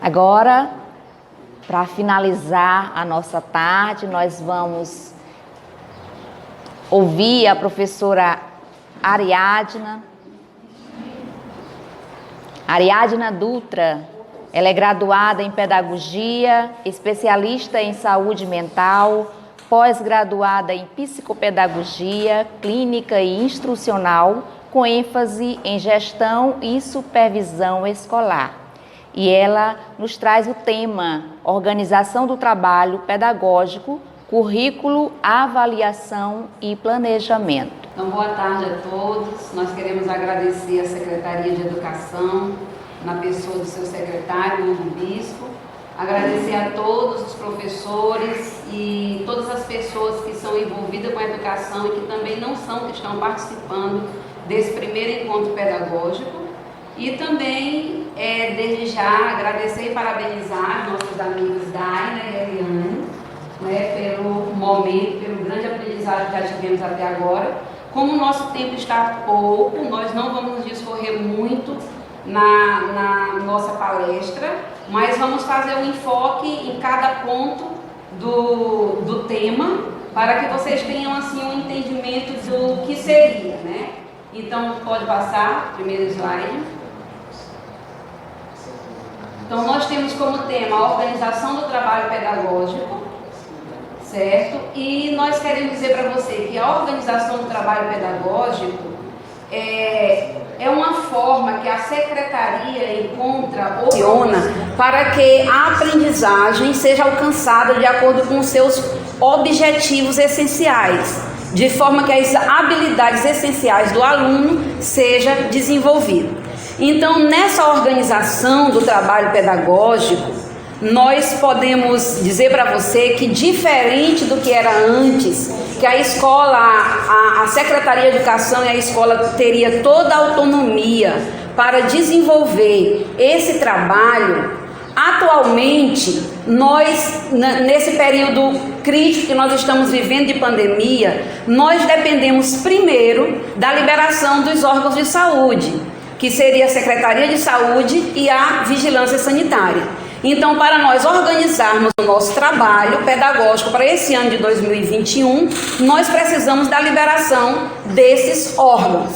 Agora, para finalizar a nossa tarde, nós vamos ouvir a professora Ariadna Dutra. Ela é graduada em Pedagogia, especialista em Saúde Mental, pós-graduada em Psicopedagogia, Clínica e Instrucional, com ênfase em Gestão e Supervisão Escolar. E ela nos traz o tema Organização do Trabalho Pedagógico, Currículo, Avaliação e Planejamento. Então, boa tarde a todos. Nós queremos agradecer à Secretaria de Educação, na pessoa do seu secretário, Hugo Bispo, agradecer a todos os professores e todas as pessoas que são envolvidas com a educação e que também não são, que estão participando desse primeiro encontro pedagógico. E também, desde já, agradecer e parabenizar nossos amigos Daina e Eliane, pelo momento, pelo grande aprendizado que já tivemos até agora. Como o nosso tempo está pouco, nós não vamos discorrer muito na nossa palestra, mas vamos fazer um enfoque em cada ponto do tema, para que vocês tenham assim um entendimento do que seria, né? Então, pode passar, primeiro slide. Então, nós temos como tema a organização do trabalho pedagógico, certo? E nós queremos dizer para você que a organização do trabalho pedagógico é uma forma que a Secretaria encontra ou funciona para que a aprendizagem seja alcançada de acordo com os seus objetivos essenciais, de forma que as habilidades essenciais do aluno sejam desenvolvidas. Então, nessa organização do trabalho pedagógico, nós podemos dizer para você que, diferente do que era antes, que a escola, a Secretaria de Educação e a escola teria toda a autonomia para desenvolver esse trabalho, atualmente, nós, nesse período crítico que nós estamos vivendo de pandemia, nós dependemos primeiro da liberação dos órgãos de saúde, que seria a Secretaria de Saúde e a Vigilância Sanitária. Então, para nós organizarmos o nosso trabalho pedagógico para esse ano de 2021, nós precisamos da liberação desses órgãos,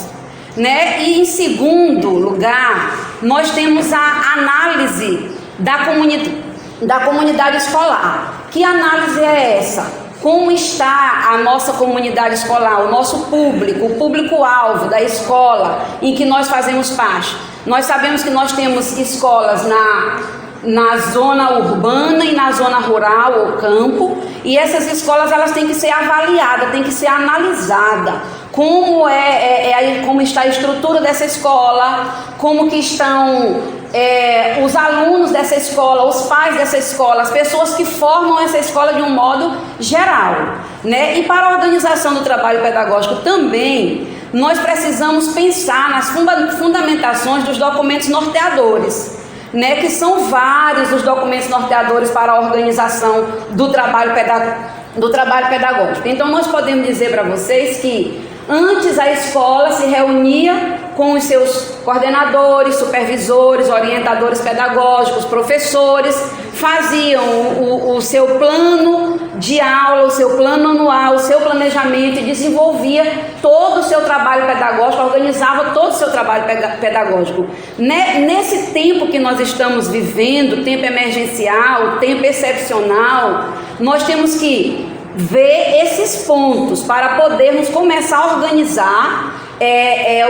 né? E em segundo lugar, nós temos a análise da comunidade escolar. Que análise é essa? Como está a nossa comunidade escolar, o nosso público, o público-alvo da escola em que nós fazemos parte? Nós sabemos que nós temos escolas na zona urbana e na zona rural ou campo, e essas escolas elas têm que ser avaliadas, têm que ser analisadas. Como como está a estrutura dessa escola, como que estão os alunos dessa escola, os pais dessa escola, as pessoas que formam essa escola de um modo geral, né? E para a organização do trabalho pedagógico também, nós precisamos pensar nas fundamentações dos documentos norteadores, né, que são vários os documentos norteadores para a organização do trabalho pedagógico. Então, nós podemos dizer para vocês que antes a escola se reunia com os seus coordenadores, supervisores, orientadores pedagógicos, professores, faziam o seu plano de aula, o seu plano anual, o seu planejamento e desenvolvia todo o seu trabalho pedagógico, organizava todo o seu trabalho pedagógico. Nesse tempo que nós estamos vivendo, tempo emergencial, tempo excepcional, nós temos que ver esses pontos para podermos começar a organizar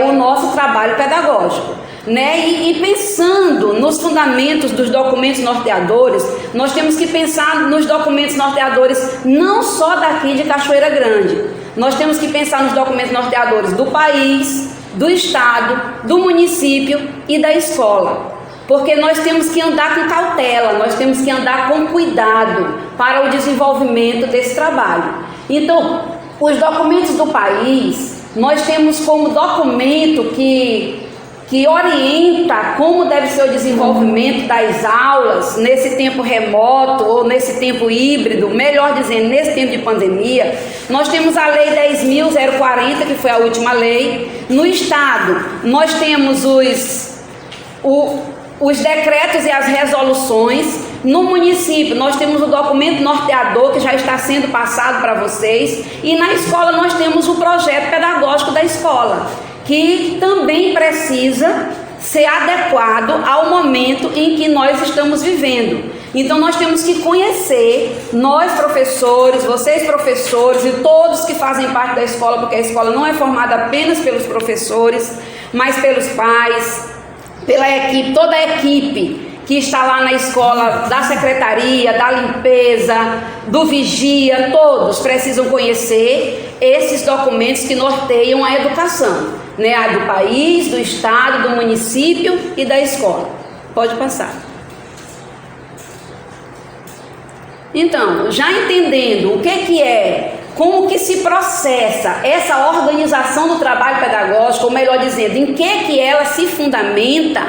o nosso trabalho pedagógico, né? E pensando nos fundamentos dos documentos norteadores, nós temos que pensar nos documentos norteadores não só daqui de Cachoeira Grande, nós temos que pensar nos documentos norteadores do país, do estado, do município e da escola. Porque nós temos que andar com cautela, nós temos que andar com cuidado para o desenvolvimento desse trabalho. Então, os documentos do país, nós temos como documento que orienta como deve ser o desenvolvimento das aulas nesse tempo remoto ou nesse tempo híbrido, melhor dizendo, nesse tempo de pandemia. Nós temos a Lei 10.040, que foi a última lei. No estado, nós temos os decretos e as resoluções. No município nós temos o documento norteador que já está sendo passado para vocês, e na escola nós temos o projeto pedagógico da escola, que também precisa ser adequado ao momento em que nós estamos vivendo. Então nós temos que conhecer, nós professores, vocês professores e todos que fazem parte da escola, porque a escola não é formada apenas pelos professores, mas pelos pais, pela equipe, toda a equipe que está lá na escola, da secretaria, da limpeza, do vigia, todos precisam conhecer esses documentos que norteiam a educação, né? A do país, do estado, do município e da escola. Pode passar. Então, já entendendo o que é, como que se processa essa organização do trabalho pedagógico, ou melhor dizendo, em que ela se fundamenta,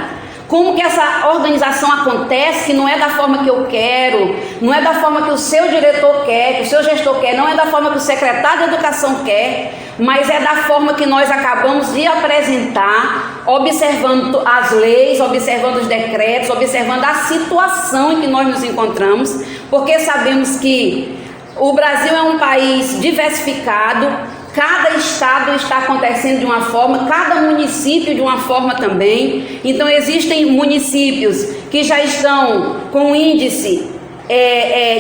como que essa organização acontece, que não é da forma que eu quero, não é da forma que o seu diretor quer, que o seu gestor quer, não é da forma que o secretário de educação quer, mas é da forma que nós acabamos de apresentar, observando as leis, observando os decretos, observando a situação em que nós nos encontramos, porque sabemos que o Brasil é um país diversificado. Cada estado está acontecendo de uma forma, cada município de uma forma também. Então existem municípios que já estão com índice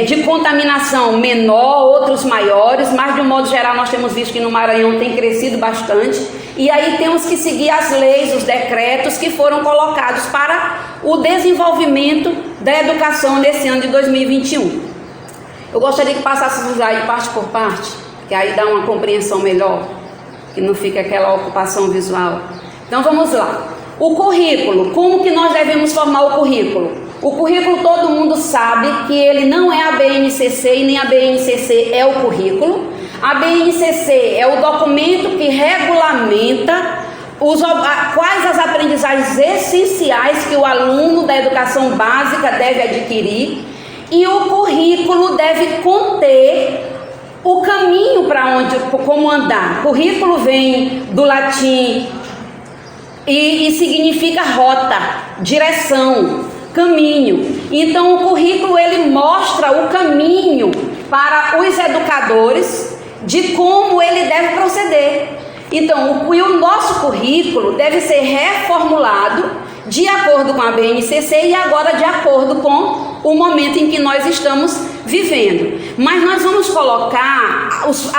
de contaminação menor, outros maiores, mas de um modo geral nós temos visto que no Maranhão tem crescido bastante. E aí temos que seguir as leis, os decretos que foram colocados para o desenvolvimento da educação nesse ano de 2021. Eu gostaria que passássemos aí parte por parte, que aí dá uma compreensão melhor, que não fica aquela ocupação visual. Então vamos lá. O currículo, como que nós devemos formar o currículo? O currículo todo mundo sabe que ele não é a BNCC e nem a BNCC é o currículo. A BNCC é o documento que regulamenta quais as aprendizagens essenciais que o aluno da educação básica deve adquirir, e o currículo deve conter o caminho para onde, como andar. Currículo vem do latim e significa rota, direção, caminho. Então o currículo ele mostra o caminho para os educadores de como ele deve proceder. Então o nosso currículo deve ser reformulado de acordo com a BNCC e agora de acordo com o momento em que nós estamos vivendo. Mas nós vamos colocar os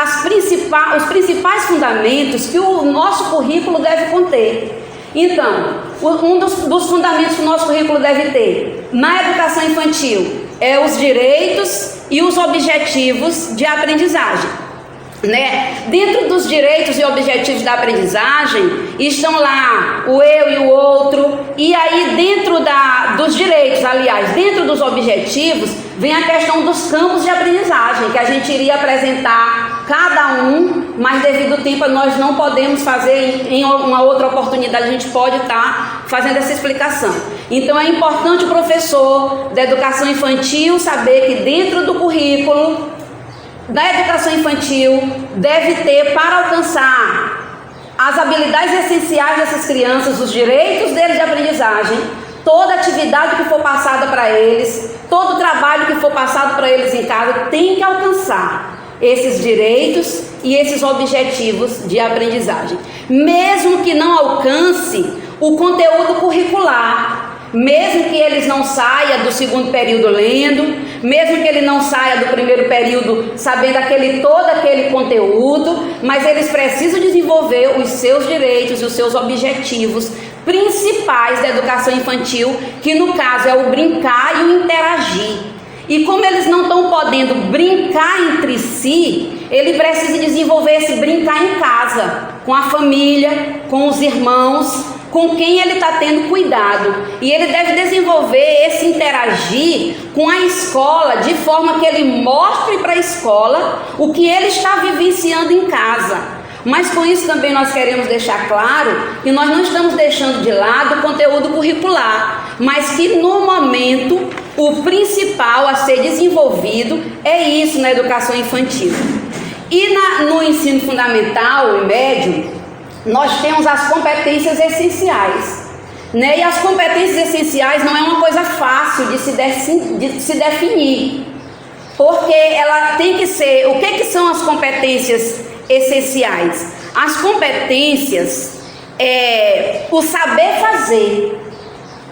principais fundamentos que o nosso currículo deve conter. Então, um dos fundamentos que o nosso currículo deve ter na educação infantil é os direitos e os objetivos de aprendizagem. Dentro dos direitos e objetivos da aprendizagem estão lá o eu e o outro, e aí dentro dos direitos, aliás, dentro dos objetivos vem a questão dos campos de aprendizagem, que a gente iria apresentar cada um, mas devido ao tempo nós não podemos fazer em uma outra oportunidade, a gente pode estar fazendo essa explicação. Então é importante o professor da educação infantil saber que dentro do currículo da educação infantil deve ter, para alcançar as habilidades essenciais dessas crianças, os direitos deles de aprendizagem, toda atividade que for passada para eles, todo trabalho que for passado para eles em casa, tem que alcançar esses direitos e esses objetivos de aprendizagem. Mesmo que não alcance o conteúdo curricular, mesmo que eles não saiam do segundo período lendo, mesmo que ele não saia do primeiro período sabendo todo aquele conteúdo, mas eles precisam desenvolver os seus direitos e os seus objetivos principais da educação infantil, que no caso é o brincar e o interagir. E como eles não estão podendo brincar entre si, ele precisa desenvolver esse brincar em casa, com a família, com os irmãos, com quem ele está tendo cuidado. E ele deve desenvolver esse interagir com a escola, de forma que ele mostre para a escola o que ele está vivenciando em casa. Mas com isso também nós queremos deixar claro que nós não estamos deixando de lado o conteúdo curricular, mas que no momento o principal a ser desenvolvido é isso na educação infantil. E no ensino fundamental e médio, nós temos as competências essenciais. né? E as competências essenciais não é uma coisa fácil de se definir, porque ela tem que ser... O que são as competências essenciais? As competências é o saber fazer.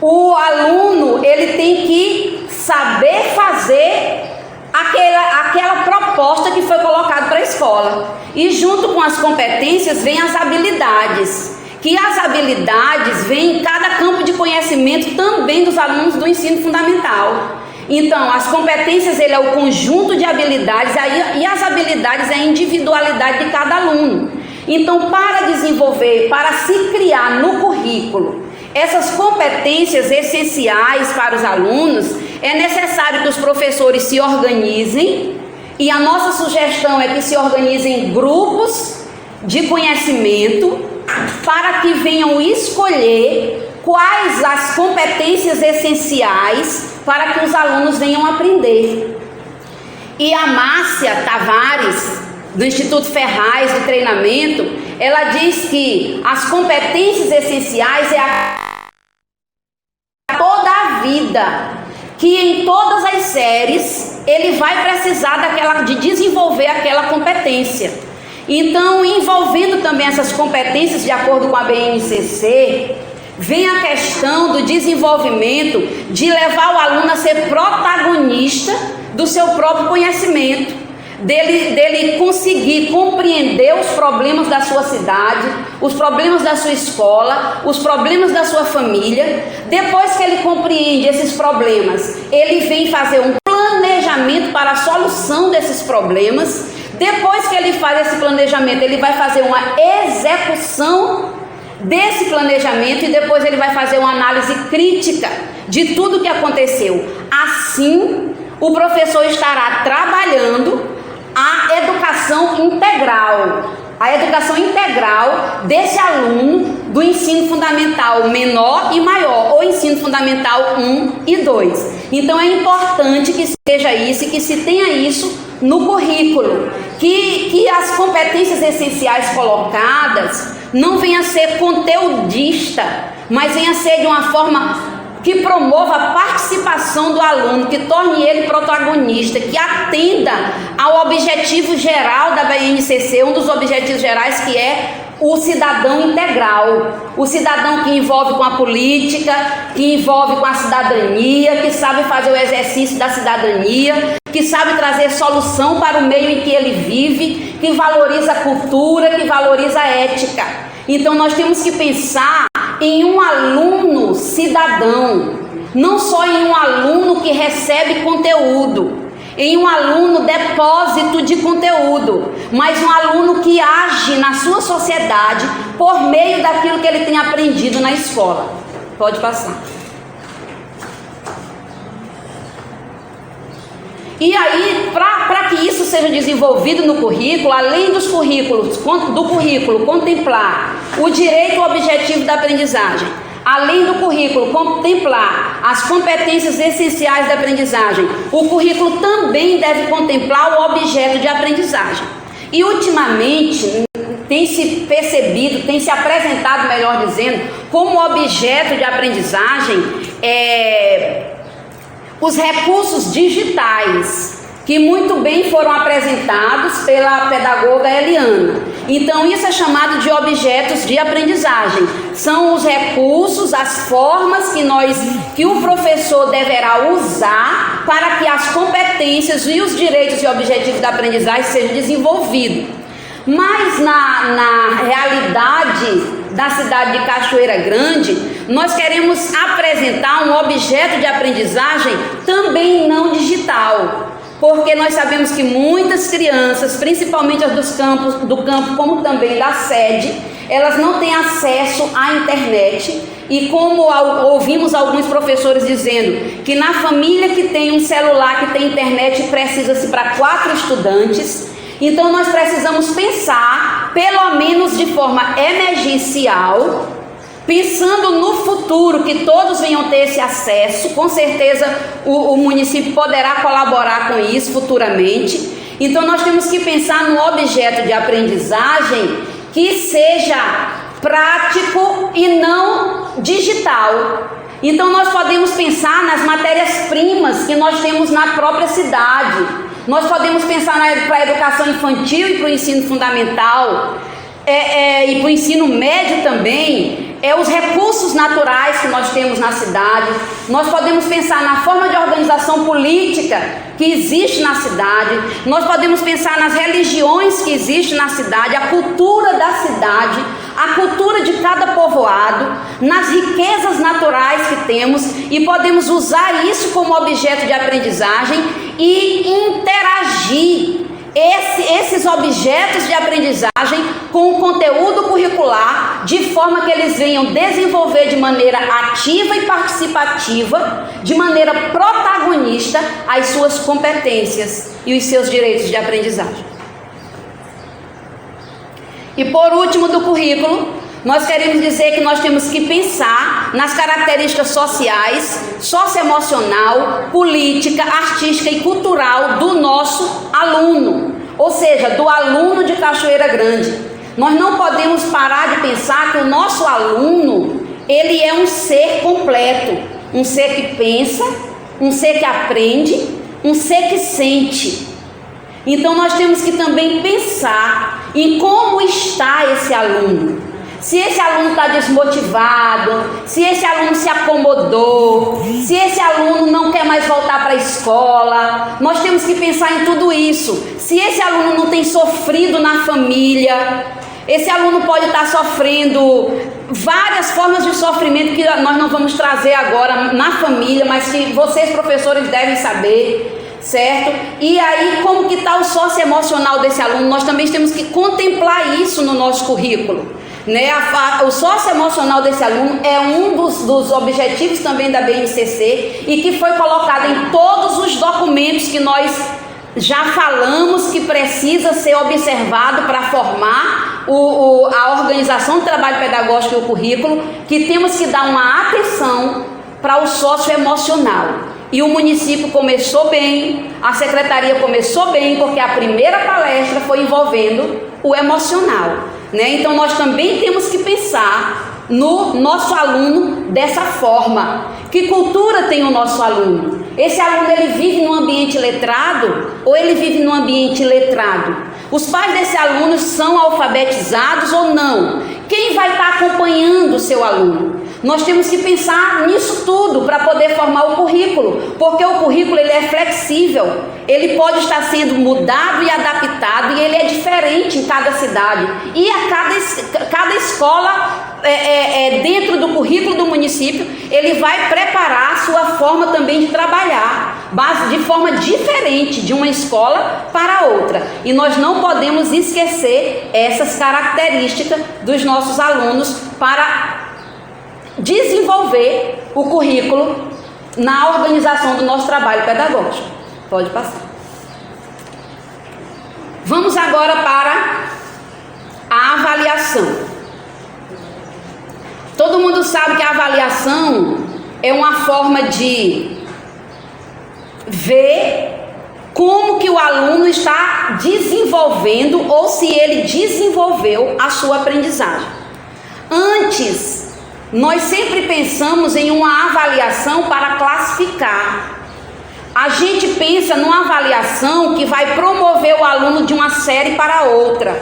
O aluno, ele tem que saber fazer aquela proposta que foi colocada para a escola. E junto com as competências vem as habilidades, que as habilidades vêm em cada campo de conhecimento também dos alunos do ensino fundamental. Então, as competências, ele é o conjunto de habilidades, e as habilidades é a individualidade de cada aluno. Então, para desenvolver, para se criar no currículo essas competências essenciais para os alunos, é necessário que os professores se organizem, e a nossa sugestão é que se organizem em grupos de conhecimento, para que venham escolher quais as competências essenciais para que os alunos venham aprender. E a Márcia Tavares, do Instituto Ferraz de Treinamento, ela diz que as competências essenciais é toda a vida, que em todas as séries ele vai precisar de desenvolver aquela competência. Então, envolvendo também essas competências de acordo com a BNCC, vem a questão do desenvolvimento de levar o aluno a ser protagonista do seu próprio conhecimento, dele conseguir compreender os problemas da sua cidade, os problemas da sua escola, os problemas da sua família. Depois que ele compreende esses problemas, ele vem fazer um planejamento para a solução desses problemas. Depois que ele faz esse planejamento, ele vai fazer uma execução desse planejamento, e depois ele vai fazer uma análise crítica de tudo que aconteceu. Assim, o professor estará trabalhando a educação integral desse aluno do ensino fundamental menor e maior, ou ensino fundamental 1 e 2. Então é importante que seja isso e que se tenha isso no currículo, que as competências essenciais colocadas não venha a ser conteudista, mas venha a ser de uma forma que promova a participação do aluno, que torne ele protagonista, que atenda ao objetivo geral da BNCC, um dos objetivos gerais, que é o cidadão integral, o cidadão que envolve com a política, que envolve com a cidadania, que sabe fazer o exercício da cidadania, que sabe trazer solução para o meio em que ele vive, que valoriza a cultura, que valoriza a ética. Então nós temos que pensar em um aluno cidadão, não só em um aluno que recebe conteúdo, em um aluno depósito de conteúdo, mas um aluno que age na sua sociedade por meio daquilo que ele tem aprendido na escola. Pode passar. E aí, para que isso seja desenvolvido no currículo, além do currículo contemplar o direito ao objetivo da aprendizagem, além do currículo contemplar as competências essenciais da aprendizagem, o currículo também deve contemplar o objeto de aprendizagem. E ultimamente tem se percebido, tem se apresentado, melhor dizendo, como objeto de aprendizagem os recursos digitais, que muito bem foram apresentados pela pedagoga Eliana. Então isso é chamado de objetos de aprendizagem. São os recursos, as formas que o professor deverá usar para que as competências e os direitos e objetivos da aprendizagem sejam desenvolvidos. Mas na realidade da cidade de Cachoeira Grande, nós queremos apresentar um objeto de aprendizagem também não digital, porque nós sabemos que muitas crianças, principalmente as do campo como também da sede, elas não têm acesso à internet. E como ouvimos alguns professores dizendo que na família que tem um celular, que tem internet, precisa-se para 4 estudantes. Então nós precisamos pensar, pelo menos de forma emergencial, pensando no futuro, que todos venham ter esse acesso. Com certeza o município poderá colaborar com isso futuramente. Então nós temos que pensar no objeto de aprendizagem que seja prático e não digital. Então nós podemos pensar nas matérias-primas que nós temos na própria cidade. Nós podemos pensar para a educação infantil e para o ensino fundamental, e para o ensino médio também, os recursos naturais que nós temos na cidade. Nós podemos pensar na forma de organização política que existe na cidade. Nós podemos pensar nas religiões que existem na cidade, a cultura da cidade, a cultura de cada povoado, nas riquezas naturais que temos, e podemos usar isso como objeto de aprendizagem e interagir esses objetos de aprendizagem com o conteúdo curricular, de forma que eles venham desenvolver de maneira ativa e participativa, de maneira protagonista, as suas competências e os seus direitos de aprendizagem. E por último do currículo, nós queremos dizer que nós temos que pensar nas características sociais, socioemocional, política, artística e cultural do nosso aluno, ou seja, do aluno de Cachoeira Grande. Nós não podemos parar de pensar que o nosso aluno, ele é um ser completo, um ser que pensa, um ser que aprende, um ser que sente. Então nós temos que também pensar em como está esse aluno. Se esse aluno está desmotivado, se esse aluno se acomodou, se esse aluno não quer mais voltar para a escola, nós temos que pensar em tudo isso. Se esse aluno não tem sofrido na família, esse aluno pode estar sofrendo várias formas de sofrimento que nós não vamos trazer agora na família, mas que vocês, professores, devem saber, certo? E aí, como que está o socioemocional desse aluno? Nós também temos que contemplar isso no nosso currículo. O socioemocional desse aluno é um dos objetivos também da BNCC, e que foi colocado em todos os documentos que nós já falamos que precisa ser observado para formar a organização do trabalho pedagógico e o currículo, que temos que dar uma atenção para o socioemocional. E o município começou bem, a secretaria começou bem, porque a primeira palestra foi envolvendo o emocional. Então nós também temos que pensar no nosso aluno dessa forma. Que cultura tem o nosso aluno? Esse aluno, ele vive num ambiente letrado ou ele vive num ambiente iletrado? Os pais desse aluno são alfabetizados ou não? Quem vai estar acompanhando o seu aluno? Nós temos que pensar nisso tudo para poder formar o currículo, porque o currículo, ele é flexível, ele pode estar sendo mudado e adaptado, e ele é diferente em cada cidade, e a cada escola dentro do currículo do município, ele vai preparar a sua forma também de trabalhar, de forma diferente de uma escola para outra. E nós não podemos esquecer essas características dos nossos alunos para desenvolver o currículo na organização do nosso trabalho pedagógico. Pode passar. Vamos agora para a avaliação. Todo mundo sabe que a avaliação é uma forma de ver como que o aluno está desenvolvendo, ou se ele desenvolveu a sua aprendizagem. Antes, nós sempre pensamos em uma avaliação para classificar. A gente pensa numa avaliação que vai promover o aluno de uma série para outra.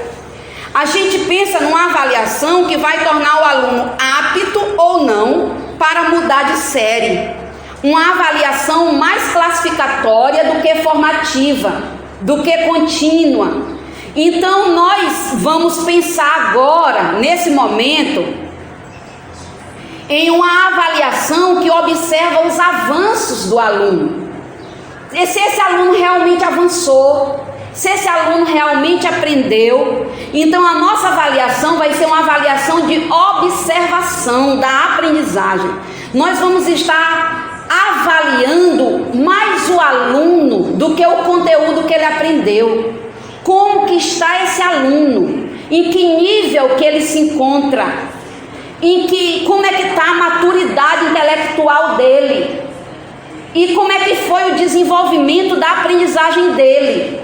A gente pensa numa avaliação que vai tornar o aluno apto ou não para mudar de série. Uma avaliação mais classificatória do que formativa, do que contínua. Então nós vamos pensar agora, nesse momento, em uma avaliação que observa os avanços do aluno. E se esse aluno realmente avançou, se esse aluno realmente aprendeu. Então a nossa avaliação vai ser uma avaliação de observação da aprendizagem. Nós vamos estar avaliando mais o aluno do que o conteúdo que ele aprendeu. Como que está esse aluno? Em que nível que ele se encontra? Como é que está a maturidade intelectual dele? E como é que foi o desenvolvimento da aprendizagem dele?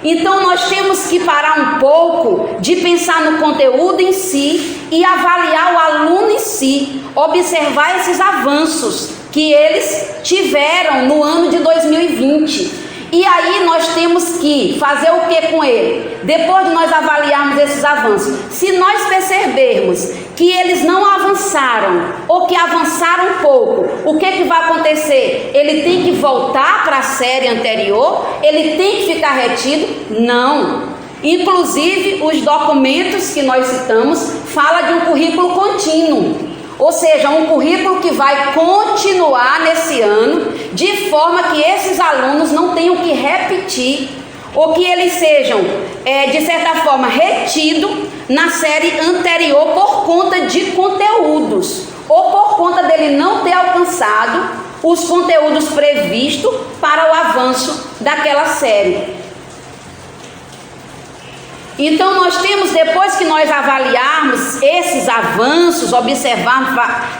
Então nós temos que parar um pouco de pensar no conteúdo em si e avaliar o aluno em si, observar esses avanços que eles tiveram no ano de 2020. E aí nós temos que fazer o que com ele? Depois de nós avaliarmos esses avanços, se nós percebermos que eles não avançaram ou que avançaram um pouco, o que vai acontecer? Ele tem que voltar para a série anterior? Ele tem que ficar retido? Não. Inclusive os documentos que nós citamos falam de um currículo contínuo. Ou seja, um currículo que vai continuar nesse ano, de forma que esses alunos não tenham que repetir, ou que eles sejam, de certa forma, retidos na série anterior por conta de conteúdos, ou por conta dele não ter alcançado os conteúdos previstos para o avanço daquela série. Então nós temos, depois que nós avaliarmos esses avanços, observarmos,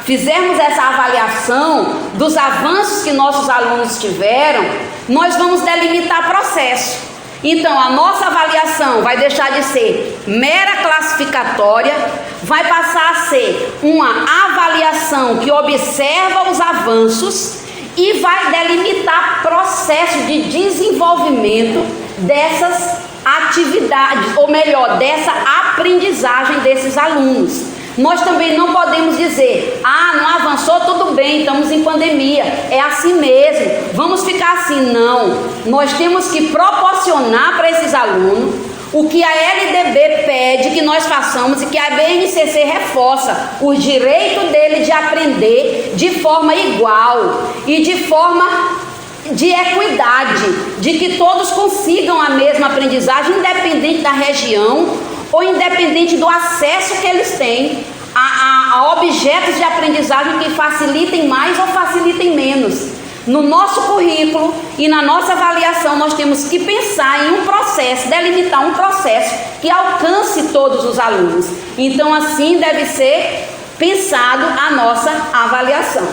fizermos essa avaliação dos avanços que nossos alunos tiveram, nós vamos delimitar processo. Então a nossa avaliação vai deixar de ser mera classificatória, vai passar a ser uma avaliação que observa os avanços e vai delimitar processo de desenvolvimento dessas atividades, ou melhor, dessa aprendizagem desses alunos. Nós também não podemos dizer, não avançou, tudo bem, estamos em pandemia, é assim mesmo, vamos ficar assim. Não, nós temos que proporcionar para esses alunos o que a LDB pede que nós façamos e que a BNCC reforça, o direito dele de aprender de forma igual e de forma de equidade, de que todos consigam a mesma aprendizagem, independente da região ou independente do acesso que eles têm a objetos de aprendizagem que facilitem mais ou facilitem menos. No nosso currículo e na nossa avaliação nós temos que pensar em um processo, delimitar um processo que alcance todos os alunos. Então assim deve ser pensado a nossa avaliação.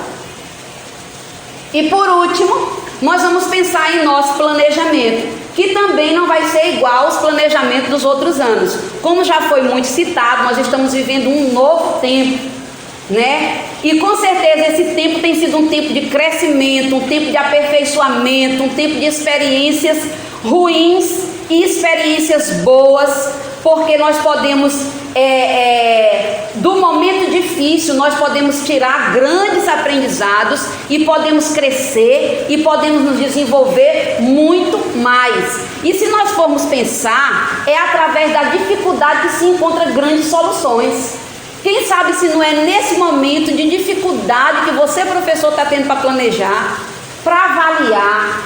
E por último, nós vamos pensar em nosso planejamento, que também não vai ser igual aos planejamentos dos outros anos. Como já foi muito citado, nós estamos vivendo um novo tempo, né? E com certeza esse tempo tem sido um tempo de crescimento, um tempo de aperfeiçoamento, um tempo de experiências ruins e experiências boas, porque nós podemos, do momento difícil, nós podemos tirar grandes aprendizados e podemos crescer e podemos nos desenvolver muito mais. E se nós formos pensar, é através da dificuldade que se encontra grandes soluções. Quem sabe se não é nesse momento de dificuldade que você, professor, está tendo para planejar, para avaliar,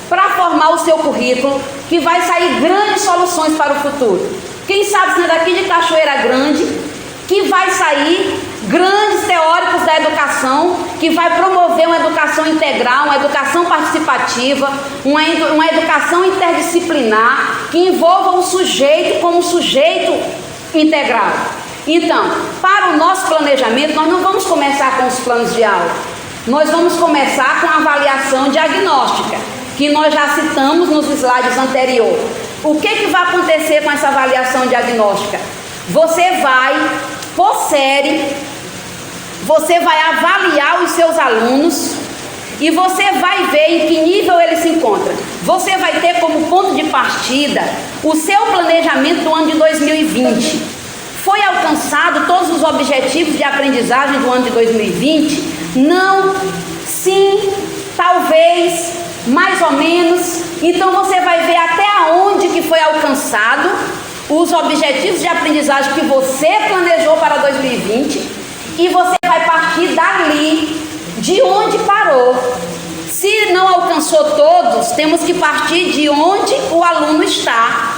para formar o seu currículo, que vai sair grandes soluções para o futuro. Quem sabe se não é daqui de Cachoeira Grande que vai sair grandes teóricos da educação, que vai promover uma educação integral, uma educação participativa, uma educação interdisciplinar, que envolva o sujeito como um sujeito integral. Então, para o nosso planejamento, nós não vamos começar com os planos de aula, nós vamos começar com a avaliação diagnóstica, que nós já citamos nos slides anteriores. O que vai acontecer com essa avaliação diagnóstica? Você vai, por série, você vai avaliar os seus alunos e você vai ver em que nível eles se encontram. Você vai ter como ponto de partida o seu planejamento do ano de 2020. Foi alcançado todos os objetivos de aprendizagem do ano de 2020? Não, sim, talvez, mais ou menos. Então você vai ver até onde que foi alcançado os objetivos de aprendizagem que você planejou para 2020 e você vai partir dali, de onde parou. Se não alcançou todos, temos que partir de onde o aluno está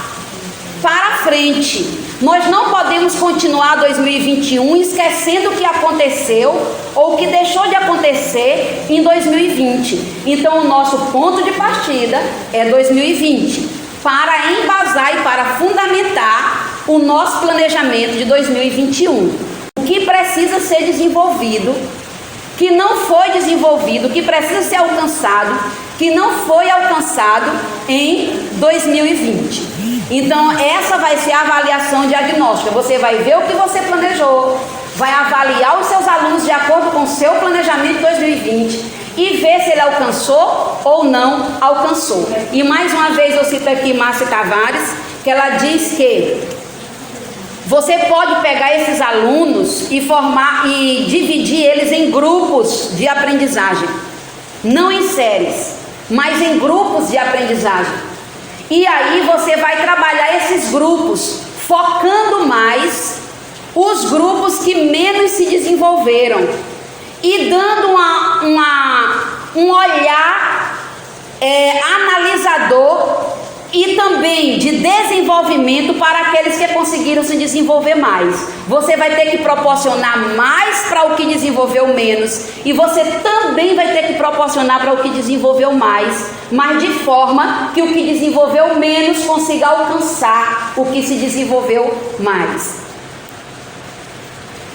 para frente. Nós não podemos continuar 2021 esquecendo o que aconteceu ou o que deixou de acontecer em 2020. Então, o nosso ponto de partida é 2020, para embasar e para fundamentar o nosso planejamento de 2021. O que precisa ser desenvolvido, que não foi desenvolvido, que precisa ser alcançado, que não foi alcançado em 2020. Então, essa vai ser a avaliação diagnóstica. Você vai ver o que você planejou, vai avaliar os seus alunos de acordo com o seu planejamento de 2020 e ver se ele alcançou ou não alcançou. E mais uma vez eu cito aqui Márcia Tavares, que ela diz que você pode pegar esses alunos e formar e dividir eles em grupos de aprendizagem, não em séries, mas em grupos de aprendizagem. E aí você vai trabalhar esses grupos, focando mais os grupos que menos se desenvolveram e dando um olhar analisador e também de desenvolvimento para aqueles que conseguiram se desenvolver mais. Você vai ter que proporcionar mais para o que desenvolveu menos, e você também vai ter que proporcionar para o que desenvolveu mais, mas de forma que o que desenvolveu menos consiga alcançar o que se desenvolveu mais.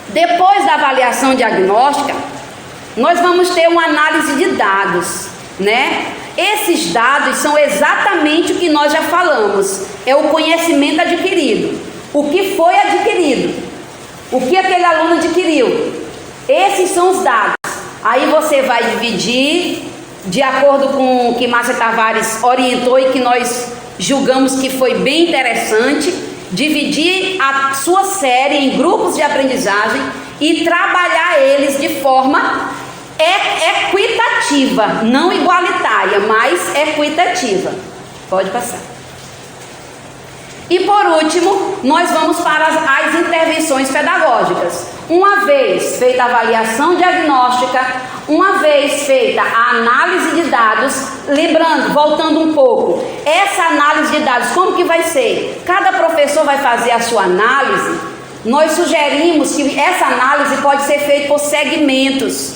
Depois da avaliação diagnóstica, nós vamos ter uma análise de dados, né? Esses dados são exatamente o que nós já falamos, é o conhecimento adquirido, o que foi adquirido, o que aquele aluno adquiriu. Esses são os dados. Aí você vai dividir de acordo com o que Márcia Tavares orientou e que nós julgamos que foi bem interessante, dividir a sua série em grupos de aprendizagem e trabalhar eles de forma equitativa, não igualitária, mas equitativa. Pode passar. E por último, nós vamos para as intervenções pedagógicas. Uma vez feita a avaliação diagnóstica, uma vez feita a análise de dados, lembrando, voltando um pouco, essa análise de dados, como que vai ser? Cada professor vai fazer a sua análise. Nós sugerimos que essa análise pode ser feita por segmentos.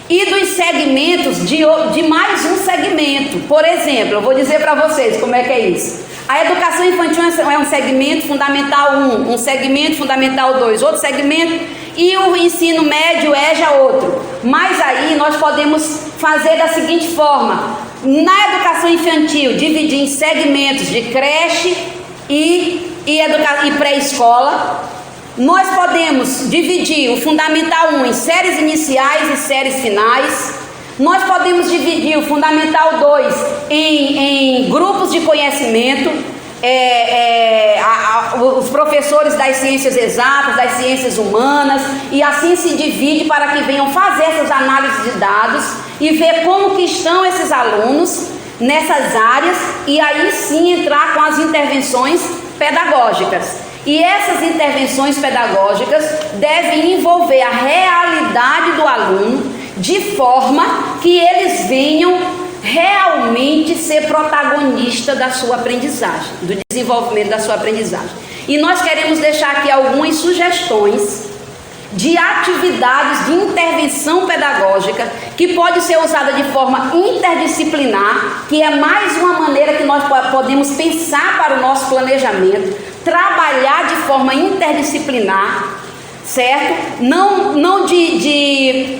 E dos segmentos de mais um segmento. Por exemplo, eu vou dizer para vocês como é que é isso. A educação infantil é um segmento fundamental 1, um segmento fundamental 2, outro segmento, e o ensino médio EJA outro. Mas aí nós podemos fazer da seguinte forma: na educação infantil, dividir em segmentos de creche e pré-escola. Nós podemos dividir o Fundamental 1 em séries iniciais e séries finais. Nós podemos dividir o Fundamental 2 em grupos de conhecimento. Os professores das ciências exatas, das ciências humanas, e assim se divide para que venham fazer essas análises de dados e ver como que estão esses alunos nessas áreas, e aí sim entrar com as intervenções pedagógicas. E essas intervenções pedagógicas devem envolver a realidade do aluno, de forma que eles venham realmente ser protagonista da sua aprendizagem, do desenvolvimento da sua aprendizagem. E nós queremos deixar aqui algumas sugestões de atividades de intervenção pedagógica que pode ser usada de forma interdisciplinar, que é mais uma maneira que nós podemos pensar para o nosso planejamento, trabalhar de forma interdisciplinar, certo? Não de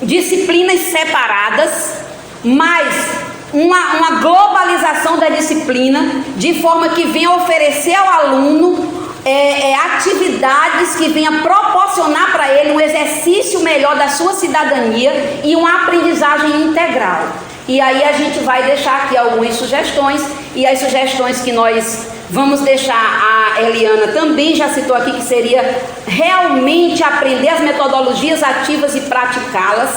disciplinas separadas, mas uma globalização da disciplina, de forma que venha oferecer ao aluno atividades que venham proporcionar para ele um exercício melhor da sua cidadania e uma aprendizagem integral. E aí a gente vai deixar aqui algumas sugestões, e as sugestões que nós vamos deixar, a Eliana também já citou aqui, que seria realmente aprender as metodologias ativas e praticá-las.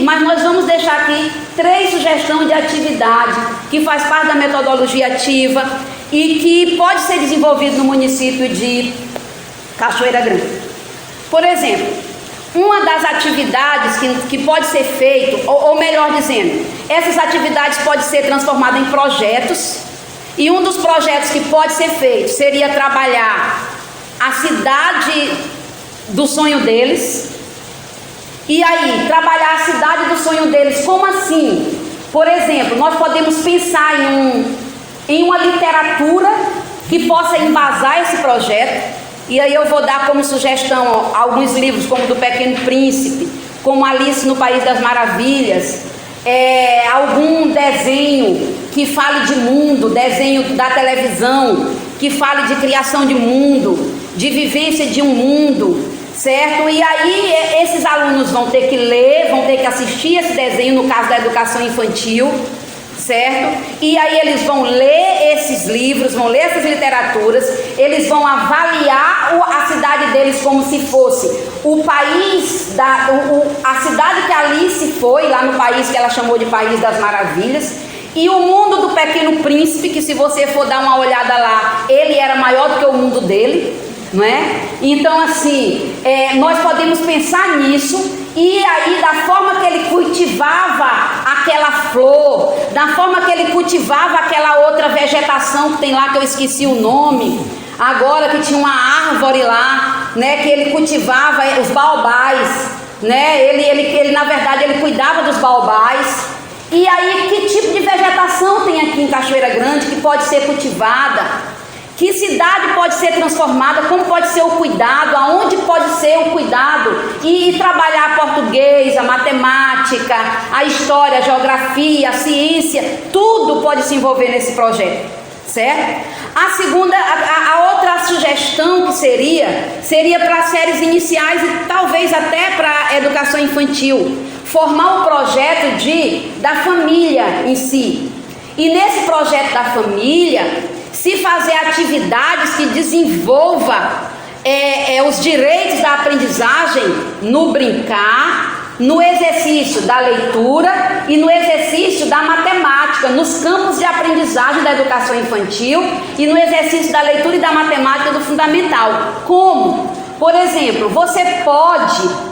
Mas nós vamos deixar aqui 3 sugestões de atividade que faz parte da metodologia ativa e que pode ser desenvolvido no município de Cachoeira Grande. Por exemplo, uma das atividades que pode ser feito, ou melhor dizendo, essas atividades podem ser transformadas em projetos, e um dos projetos que pode ser feito seria trabalhar a cidade do sonho deles. E aí, trabalhar a cidade do sonho deles, como assim? Por exemplo, nós podemos pensar em uma literatura que possa embasar esse projeto. E aí eu vou dar como sugestão alguns livros, como do Pequeno Príncipe, como Alice no País das Maravilhas, algum desenho que fale de mundo, desenho da televisão, que fale de criação de mundo, de vivência de um mundo, certo? E aí esses alunos vão ter que ler, vão ter que assistir esse desenho, no caso da educação infantil, certo? E aí eles vão ler esses livros, vão ler essas literaturas, eles vão avaliar a cidade deles como se fosse o país, a cidade que Alice foi, lá no país que ela chamou de País das Maravilhas, e o mundo do Pequeno Príncipe, que se você for dar uma olhada lá, ele era maior do que o mundo dele, não é? Então assim, nós podemos pensar nisso. E aí, da forma que ele cultivava aquela flor, da forma que ele cultivava aquela outra vegetação que tem lá, que eu esqueci o nome, agora, que tinha uma árvore lá, né, que ele cultivava os baobás, né, ele na verdade, ele cuidava dos baobás. E aí, que tipo de vegetação tem aqui em Cachoeira Grande que pode ser cultivada? Que cidade pode ser transformada? Como pode ser o cuidado? Aonde pode ser o cuidado? E trabalhar português, a matemática, a história, a geografia, a ciência, tudo pode se envolver nesse projeto, certo? A segunda, a outra sugestão que seria para séries iniciais e talvez até para a educação infantil, formar um projeto da família em si. E nesse projeto da família, se fazer atividades que desenvolva os direitos da aprendizagem no brincar, no exercício da leitura e no exercício da matemática, nos campos de aprendizagem da educação infantil e no exercício da leitura e da matemática do fundamental. Como? Por exemplo, você pode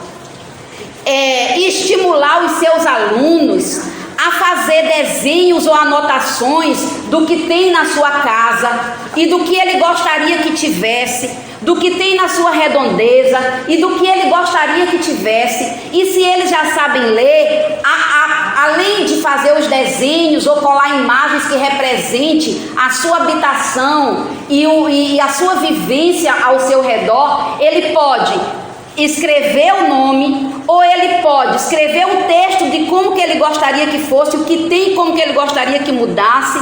estimular os seus alunos a fazer desenhos ou anotações do que tem na sua casa e do que ele gostaria que tivesse, do que tem na sua redondeza e do que ele gostaria que tivesse. E se eles já sabem ler, além de fazer os desenhos ou colar imagens que representem a sua habitação e a sua vivência ao seu redor, ele pode escrever o nome, ou ele pode escrever um texto de como que ele gostaria que fosse, o que tem, como que ele gostaria que mudasse.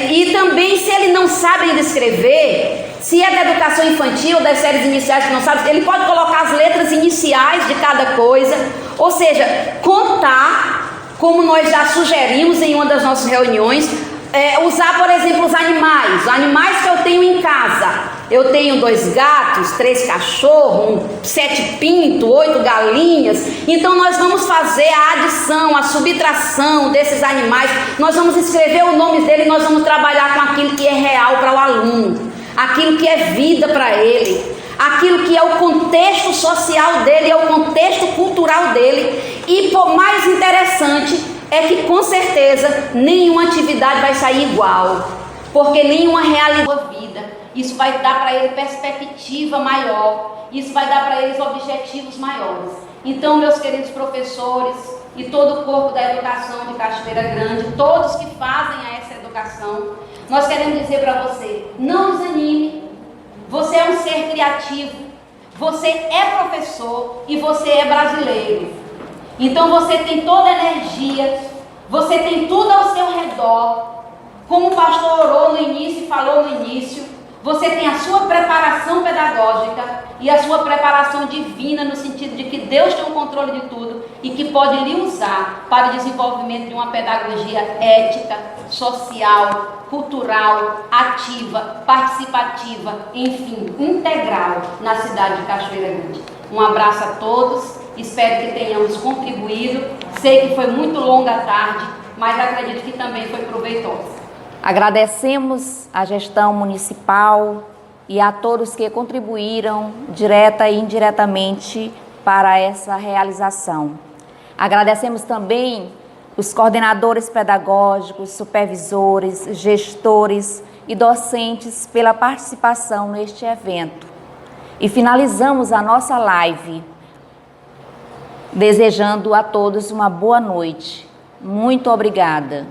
E também, se ele não sabe ainda escrever, se é da educação infantil, das séries iniciais que não sabe, ele pode colocar as letras iniciais de cada coisa, ou seja, contar, como nós já sugerimos em uma das nossas reuniões, usar, por exemplo, os animais que eu tenho em casa. Eu tenho 2 gatos, 3 cachorros, 7 pintos, 8 galinhas. Então nós vamos fazer a adição, a subtração desses animais. Nós vamos escrever o nome dele, nós vamos trabalhar com aquilo que é real para o aluno, aquilo que é vida para ele, aquilo que é o contexto social dele, é o contexto cultural dele. E por mais interessante é que com certeza nenhuma atividade vai sair igual, porque nenhuma realidade vida. Isso vai dar para ele perspectiva maior, isso vai dar para eles objetivos maiores. Então, meus queridos professores e todo o corpo da educação de Cachoeira Grande, todos que fazem essa educação, nós queremos dizer para você, não desanime, você é um ser criativo, você é professor e você é brasileiro. Então você tem toda a energia, você tem tudo ao seu redor, como o pastor orou no início e falou no início. Você tem a sua preparação pedagógica e a sua preparação divina, no sentido de que Deus tem o controle de tudo e que pode lhe usar para o desenvolvimento de uma pedagogia ética, social, cultural, ativa, participativa, enfim, integral na cidade de Cachoeira Grande. Um abraço a todos, espero que tenhamos contribuído. Sei que foi muito longa a tarde, mas acredito que também foi proveitosa. Agradecemos à gestão municipal e a todos que contribuíram direta e indiretamente para essa realização. Agradecemos também os coordenadores pedagógicos, supervisores, gestores e docentes pela participação neste evento. E finalizamos a nossa live desejando a todos uma boa noite. Muito obrigada.